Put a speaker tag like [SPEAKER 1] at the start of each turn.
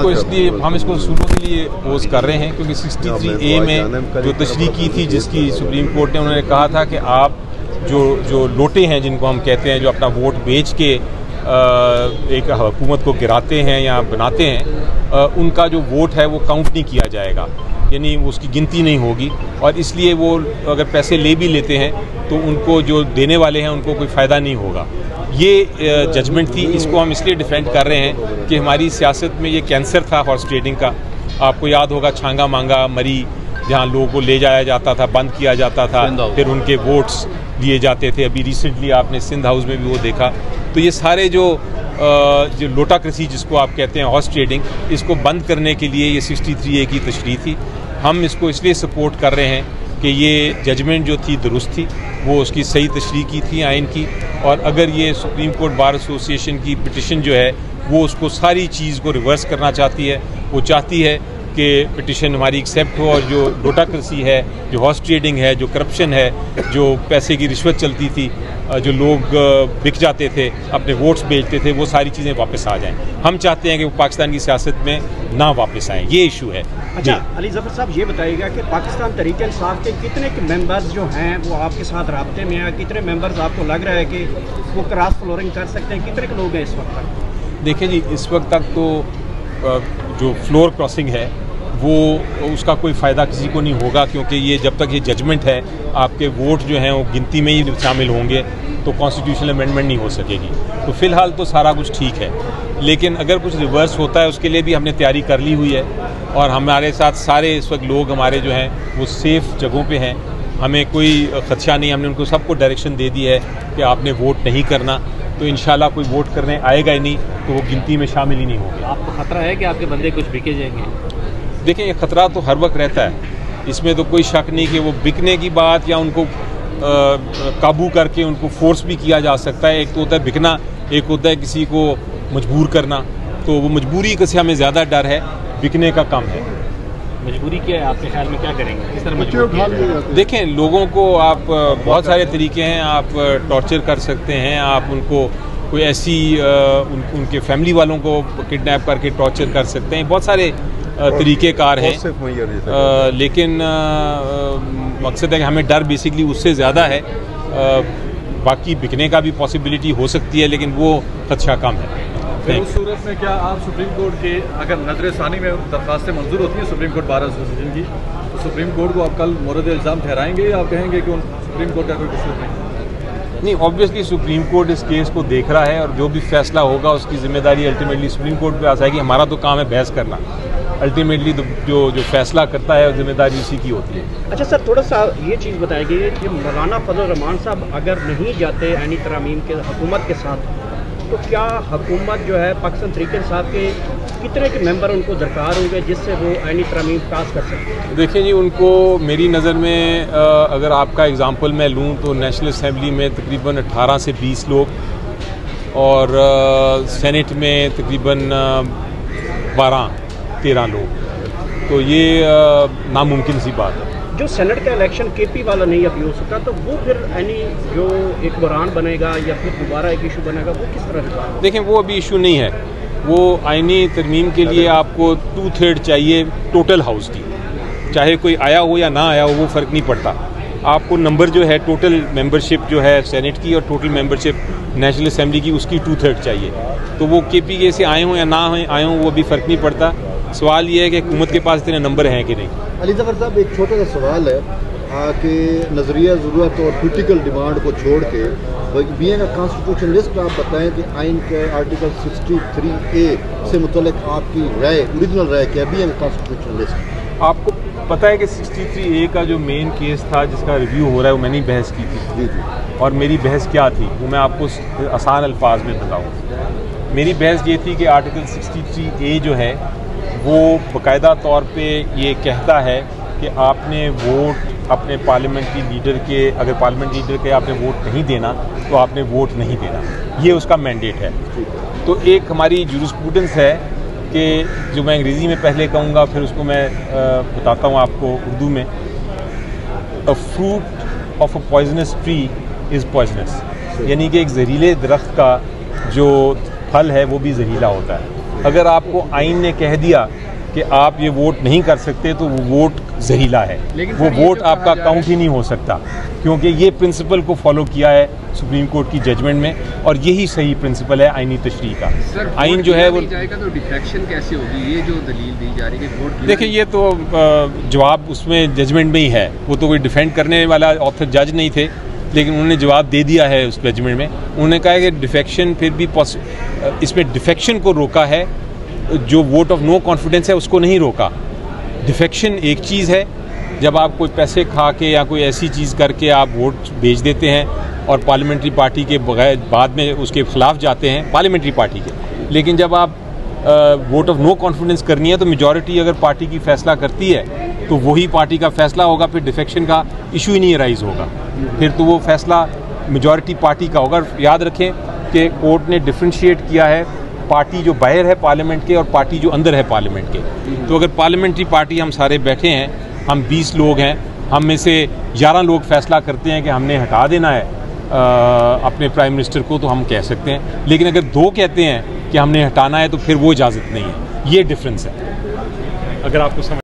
[SPEAKER 1] तो इसलिए हम इसको शुरू के लिए अपोज कर रहे हैं क्योंकि 63A में जो तशरीह की थी जिसकी सुप्रीम कोर्ट ने उन्होंने कहा था कि आप जो लोटे हैं जिनको हम कहते हैं जो अपना वोट बेच के एक हुकूमत को गिराते हैं या बनाते हैं उनका जो वोट है वो काउंट नहीं किया जाएगा, यानी उसकी गिनती नहीं होगी और इसलिए वो अगर पैसे ले भी लेते हैं तो उनको जो देने वाले हैं उनको कोई फ़ायदा नहीं होगा। ये जजमेंट थी, इसको हम इसलिए डिफेंड कर रहे हैं कि हमारी सियासत में ये कैंसर था हॉर्स ट्रेडिंग का। आपको याद होगा छांगा मांगा मरी जहाँ लोगों को ले जाया जाता था, बंद किया जाता था, फिर उनके वोट्स लिए जाते थे। अभी रिसेंटली आपने सिंध हाउस में भी वो देखा। तो ये सारे जो लोटाक्रेसी जिसको आप कहते हैं हॉर्स ट्रेडिंग, इसको बंद करने के लिए ये 63A की तशरीह थी। हम इसको इसलिए सपोर्ट कर रहे हैं कि ये जजमेंट जो थी दुरुस्त थी, वो उसकी सही तशरीह की थी आइन की, और अगर ये सुप्रीम कोर्ट बार एसोसिएशन की पिटिशन जो है वो उसको सारी चीज़ को रिवर्स करना चाहती है, वो चाहती है कि पिटिशन हमारी एक्सेप्ट हो और जो लोटाक्रेसी है, जो हॉर्स ट्रेडिंग है, जो करप्शन है, जो पैसे की रिश्वत चलती थी, जो लोग बिक जाते थे, अपने वोट्स बेचते थे, वो सारी चीज़ें वापस आ जाएं। हम चाहते हैं कि वो पाकिस्तान की सियासत में ना वापस आएँ, ये इशू है।
[SPEAKER 2] अच्छा अली ज़फ़र साहब, ये बताइएगा कि पाकिस्तान तहरीक-ए-इंसाफ के कितने के मेंबर्स जो हैं वो आपके साथ राब्ते में हैं? कितने मेंबर्स आपको लग रहा है कि वो क्रॉस फ्लोरिंग कर सकते हैं? कितने लोग हैं इस वक्त तक?
[SPEAKER 1] देखिए जी, इस वक्त तक तो जो फ्लोर क्रॉसिंग है वो उसका कोई फ़ायदा किसी को नहीं होगा, क्योंकि ये जब तक ये जजमेंट है आपके वोट जो हैं वो गिनती में ही शामिल होंगे तो कॉन्स्टिट्यूशनल अमेंडमेंट नहीं हो सकेगी। तो फ़िलहाल तो सारा कुछ ठीक है, लेकिन अगर कुछ रिवर्स होता है उसके लिए भी हमने तैयारी कर ली हुई है और हमारे साथ सारे इस वक्त लोग हमारे जो हैं वो सेफ़ जगहों पे हैं, हमें कोई खदशा नहीं। हमने उनको सबको डायरेक्शन दे दी है कि आपने वोट नहीं करना, तो इंशाल्लाह कोई वोट करने आएगा ही नहीं तो वो गिनती में शामिल ही नहीं होंगे।
[SPEAKER 2] आपको खतरा है कि आपके बंदे कुछ बिके जाएंगे?
[SPEAKER 1] देखें, ये ख़तरा तो हर वक्त रहता है, इसमें तो कोई शक नहीं कि वो बिकने की बात या उनको काबू करके उनको फोर्स भी किया जा सकता है। एक तो होता है बिकना, एक होता है किसी को मजबूर करना। तो वो मजबूरी का से हमें ज़्यादा डर है, बिकने का कम है।
[SPEAKER 2] मजबूरी क्या है आपके ख्याल में, क्या करेंगे, किस तरह मजबूर?
[SPEAKER 1] देखें, लोगों को आप बहुत सारे तरीके हैं, आप टॉर्चर कर सकते हैं, आप उनको कोई ऐसी उनके फैमिली वालों को किडनैप करके टॉर्चर कर सकते हैं, बहुत सारे तरीक़ेकार हैं। लेकिन मकसद है कि हमें डर बेसिकली उससे ज़्यादा है। बाकी बिकने का भी पॉसिबिलिटी हो सकती है, लेकिन वो खदशा कम है।
[SPEAKER 3] फिर उस सूरत में क्या आप सुप्रीम कोर्ट के अगर नजर सानी में दरखास्तें मंजूर होती हैं सुप्रीम कोर्ट बार एसोसिएशन की, तो सुप्रीम कोर्ट को आप कल मोरद इल्ज़ाम ठहराएंगे या आप कहेंगे कि सुप्रीम कोर्ट का कोई कसूर नहीं?
[SPEAKER 1] ऑब्वियसली सुप्रीम कोर्ट इस केस को देख रहा है और जो भी फैसला होगा उसकी जिम्मेदारी अल्टीमेटली सुप्रीम कोर्ट पे आ जाएगी। हमारा तो काम है बहस करना, अल्टीमेटली तो जो फैसला करता है जिम्मेदारी उसी की होती है।
[SPEAKER 2] अच्छा सर, थोड़ा सा ये चीज़ बताइए कि मौलाना फजल रहमान साहब अगर नहीं जाते आईनी तरमीम के हुकूमत के साथ, तो क्या हुकूमत जो है पाकिस्तान तहरीक-ए-इंसाफ के कितने के मेंबर उनको दरकार होंगे जिससे वो आईनी तरमीम पास कर सकें?
[SPEAKER 1] देखिए जी, उनको मेरी नज़र में अगर आपका एग्ज़ाम्पल मैं लूँ तो नेशनल असम्बली में तकरीबन 18 से 20 लोग और सेनेट में तकरीबन 12-13 लोग, तो ये नामुमकिन सी बात है।
[SPEAKER 2] जो सेनेट का इलेक्शन केपी वाला नहीं अभी हो सकता, तो वो फिर यानी जो एक बुरान बनेगा या फिर दोबारा एक इशू बनेगा, वो किस तरह का?
[SPEAKER 1] देखें, वो अभी इशू नहीं है। वो आईनी तरमीम के लिए आपको 2/3 चाहिए टोटल हाउस की, चाहे कोई आया हो या ना आया हो वो फ़र्क नहीं पड़ता। आपको नंबर जो है टोटल मेंबरशिप जो है सेनेट की और टोटल मेंबरशिप नेशनल असम्बली की, उसकी 2/3 चाहिए। तो वो KPK से आए हों या ना आए हों वो भी फ़र्क नहीं पड़ता। सवाल ये है कि हुकूमत के पास इतने नंबर हैं कि नहीं।
[SPEAKER 4] अली ज़फ़र साहब, एक छोटा सा सवाल है कि नज़रिया ज़रूरत और पोलिटिकल डिमांड को छोड़ के बीइंग अ कॉन्स्टिट्यूशनलिस्ट आप बताएं कि आइन के आर्टिकल 63A से मुतल्लिक आपकी राय, ओरिजिनल राय क्या है बीइंग अ कॉन्स्टिट्यूशनलिस्ट?
[SPEAKER 1] आपको पता है कि 63A का जो मेन केस था जिसका रिव्यू हो रहा है वो मैंने बहस की थी।
[SPEAKER 4] जी जी।
[SPEAKER 1] और मेरी बहस क्या थी वो मैं आपको आसान अल्फाज में बताऊँ। मेरी बहस ये थी कि आर्टिकल 63A जो है वो बाकायदा तौर पे ये कहता है कि आपने वोट अपने पार्लियामेंट्री लीडर के, अगर पार्लियामेंट्री लीडर के आपने वोट नहीं देना तो आपने वोट नहीं देना, ये उसका मैंडेट है। तो एक हमारी जूरिस्प्रूडेंस है कि जो मैं अंग्रेज़ी में पहले कहूँगा फिर उसको मैं बताता हूँ आपको उर्दू में। A fruit of a poisonous tree is poisonous, यानी कि एक जहरीले दरख्त का जो फल है वो भी जहरीला होता है। अगर आपको आइन ने कह दिया कि आप ये वोट नहीं कर सकते तो वो वोट जहरीला है, वो वोट आपका काउंट ही नहीं हो सकता, क्योंकि ये प्रिंसिपल को फॉलो किया है सुप्रीम कोर्ट की जजमेंट में और यही सही प्रिंसिपल है आइनी तशरीह का। आइन जो है वो
[SPEAKER 5] जाएगा तो डिफेक्शन कैसे होगी, ये जो दलील दी जा रही है वोट,
[SPEAKER 1] देखिए ये तो जवाब उसमें जजमेंट में ही है, वो तो कोई डिफेंड करने वाला ऑथर जज नहीं थे, लेकिन उन्होंने जवाब दे दिया है उस जजमेंट में। उन्होंने कहा कि डिफेक्शन फिर भी इसमें डिफेक्शन को रोका है, जो वोट ऑफ नो कॉन्फिडेंस है उसको नहीं रोका। डिफेक्शन एक चीज़ है जब आप कोई पैसे खा के या कोई ऐसी चीज़ करके आप वोट भेज देते हैं और पार्लियामेंट्री पार्टी के बगैर बाद में उसके खिलाफ जाते हैं पार्लियामेंट्री पार्टी के, लेकिन जब आप वोट ऑफ नो कॉन्फिडेंस करनी है तो मेजॉरिटी अगर पार्टी की फैसला करती है तो वही पार्टी का फैसला होगा, फिर डिफेक्शन का इशू ही नहीं राइज होगा, फिर तो वो फैसला मेजॉरिटी पार्टी का होगा। याद रखें कि कोर्ट ने डिफ्रेंशिएट किया है पार्टी जो बाहर है पार्लियामेंट के और पार्टी जो अंदर है पार्लियामेंट के। तो अगर पार्लियामेंट्री पार्टी हम सारे बैठे हैं, हम 20 लोग हैं, हम में से 11 लोग फैसला करते हैं कि हमने हटा देना है अपने प्राइम मिनिस्टर को, तो हम कह सकते हैं, लेकिन अगर 2 कहते हैं कि हमने हटाना है तो फिर वो इजाज़त नहीं है। ये डिफरेंस है, अगर आपको समझ